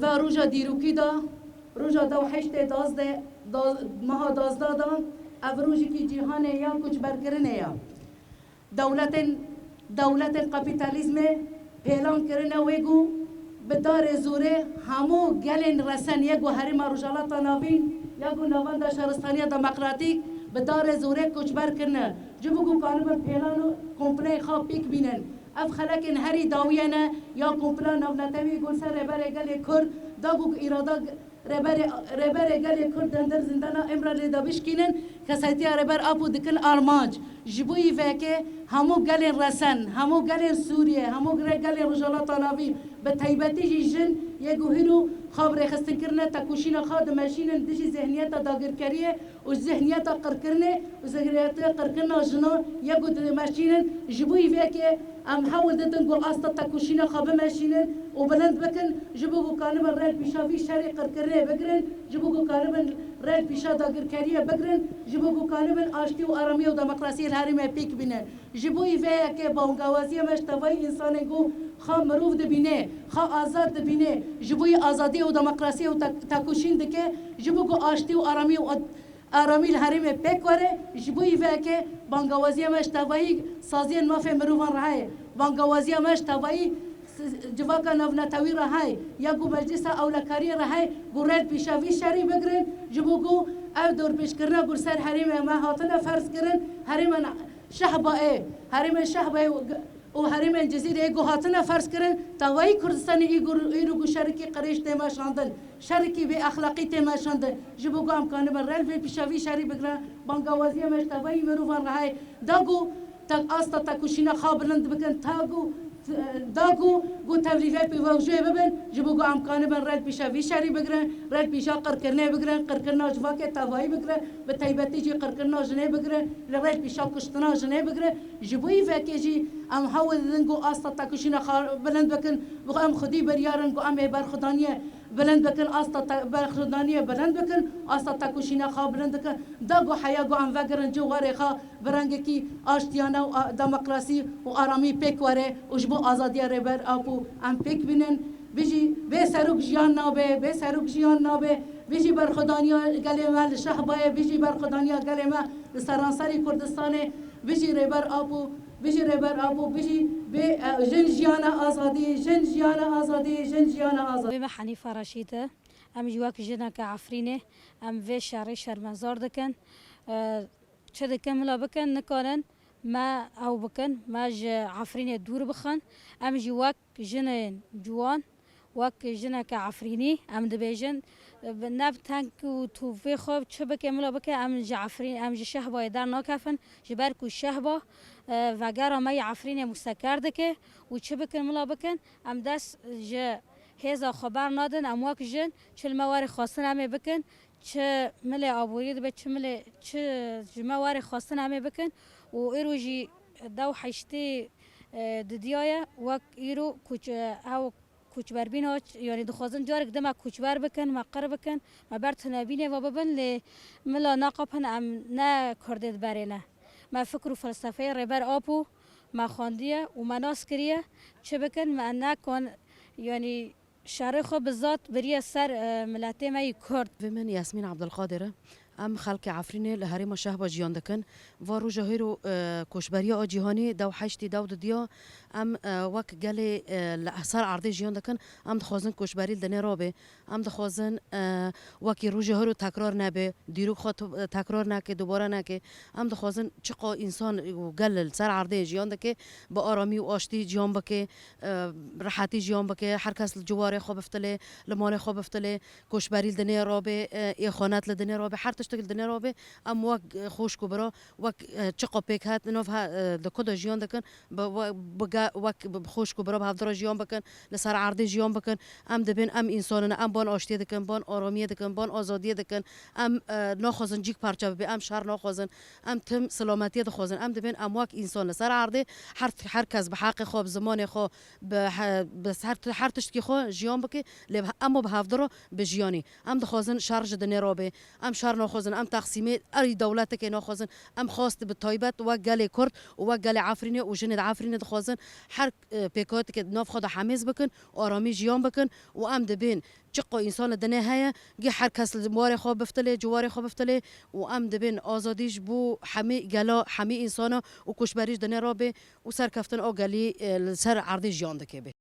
و روژا دیروکی دا روژا دو حشت دازده مها دازده دا او روژی که جیهانه یا کچ برکرنه یا دولت کپیتالیزم پیلان کرنه ویگو به دار زوره همو گلین رسن یگو حریم روژالات ناوین یگو نوان دا شهرستانی دموکراتیک به دار زوره کچ برکرنه جبگو کانو پیلانو کمپلی خواب پیک بینن اف خلکن هری داویانه یا کمپلا نونتوی گل سر ربر گل کرد داگو ایرادا ربر گل کرد در زندانا امرا لیدا بشکینن کسایتی ربر آپو دکن آرمانج جبوی وکه همو گل رسن همو گل سوریه همو گل رجالات ناوی به تایبتی جن یگو هیرو خبر خستن کرنه تکوشینا خاد ماشینن دشی ذهنیت داگرکریه و ذهنیت قرکرنه و ذهنیت قرکرنا جنا یگو ماشینن جبوی وکه ام حاول دتن قول أستا تكوشينا خاب ماشينن وبلند بكن جبوكو كانبن رال بيشا في شارع قركرية بقرن جبوكو كانبن رال بيشا داقر كارية بقرن جبوكو كانبن آشتي وآرامية وديمقراطية الهرمية بيك بينن جبوي فيها كي بونغوازية مش تواي إنسانكو خا مروف دبينه خا آزاد دبينه جبوي آزادية وديمقراطية وتكوشين دكه جبوكو آشتي وآرامية آرامی الحریم پکوره جبوی وکه بانگوازی ماش توایی سازی نافع مروان رهای بانگوازی ماش توایی جواکا نونتاوی رهای یا گو مجلس اولکاری رهای گورد پیشاوی شری بگرن جبوگو او دور پیش کرنا گور سر حریم ما هاتنا فرض کرن حریم شهبه و حریم الجزیره گو هاتنا فرض کرن توایی کردستان ایرو گو شرکی قریش تیما شاندن شرکی به اخلاقی تیما شاندن جبوگو امکانه بر رل پیشاوی شری بگرن بانگوازی مش توایی مروان رهای داگو تاگ آستا تاکوشینا خابرند بکن داگو گو تولیفه پیواجه ببن جبوگو امکانه بر رل پیشاوی شری بگرن رل پیشا قرکرنه بگرن قرکرنا جواکه توایی بگرن به تایبتی جی قرکرنا جنه بگرن رل پیشا کشتنا جنه بگرن جبوی فکه جی ام حاول دنگو آستا تاکوشینا بلند بکن بگو ام خودی بریارن گو ام برخدانیه بلند بکن آستا برخدانیه بلند بکن آستا تاکوشینا خواه بلند بکن داگو حیا گو ام وگرن جو واره خواه برنگه کی آشتیانه و دموکراسی و آرامی پیک واره و جبو آزادی ربر آپو ام پیک بینن بيجي بسروق جيان نابه بسروق جيان نابه بيجي برخدانيا قلما الشهباية بيجي برخدانيا قلما السرانسري كردستاني بيجي ربر أبو بيجي ربر أبو بيجي جن جيانا آزادي جن جيانا آزادي جن جيانا آزادي بما حنيفة رشيدة أم جواك جنا كعفرينة أم في شاري شرمزار دكن شد كملا بكن نكالن ما أو بكن ما عفرينة دور بخن أم جواك جنا جوان وك جنا كعفريني أم دبيجن ناب تانك وتوفي خوب شبك ملا بك أم جعفرين أم جشهبة يدار ناكفن جبركو الشهبة وجرا ما يعفرين مستكر دكه وشبك ملا بكن أم دس ج هذا خبر نادن أم وك جن شل موارد خاصنا أم بكن چه ملء آبورید به چه ملء چه جموار خاصن همه بکن و ایروجی دو حشتی ددیای وک ایرو کوچ او کوچ بربین یعنی دخوازن جارک دم کوچ بر بکن مقر بکن ما برت نبینه و ببن ل ملا ناقبن ام نه کردید برینه ما فکر و فلسفه ربر آبو ما خواندیه و مناس کریه چه بکن ما نکن یعنی شارخ بالذات بريه سر ملاتي ما يكرد من ياسمين عبد القادر ام خلق عفرینه لهریم شهبا جیان دکن و رو جهیرو کوشبریا جهانی دو حشتی دو دیا ام وک گله لحصار عرضی جیان دکن ام دخوازن کوشبری دنه رابه ام دخوازن وکی رو جهیرو تکرار نبه دیرو خود تکرار نکه دوباره نکه ام دخوازن چقا انسان گل سر عرضی جیان دکه با آرامی و آشتی جیان بکه راحتی جیان بکه هر کس جواره خوب افتله لمال خوب افتله کوشبری دنه رابه اخوانات لدنه رابه هر تشتغل دنیا رو به ام وق خوش کبرا وق چقا پیک هات نوفها دکود جیان دکن بگا وق خوش کبرا به هفدر جیان بکن لسر عرض جیان بکن ام دبین ام انسانن ام بان آشتی دکن بان آرامی دکن بان آزادی دکن ام نخوازن جیک پرچه به ام شهر نخوازن ام تم سلامتی دخوازن ام دبین ام وق انسان لسر عرض هر کس به حق خواب زمان خو به هر تشتی خو جیان بکه لب اما به هفدر به جیانی ام دخوازن شارج دنیا رو به ام شهر نخوازن ام تقسیمه اری دولت که نخوازن ام خواست به تایبت و گل کرد و گل عفرینه و جند عفرینه دخوازن هر پیکات که ناف خود حمیز بکن و آرامی جیان بکن و ام دبین چقو انسان دنه هيا گه هر کس موار خواب بفتله جوار خواب بفتله و ام دبین آزادیش بو همه گلا همه انسانا و کشبریش دنه رابه و سر کفتن آگلی سر عرض جیان دکه به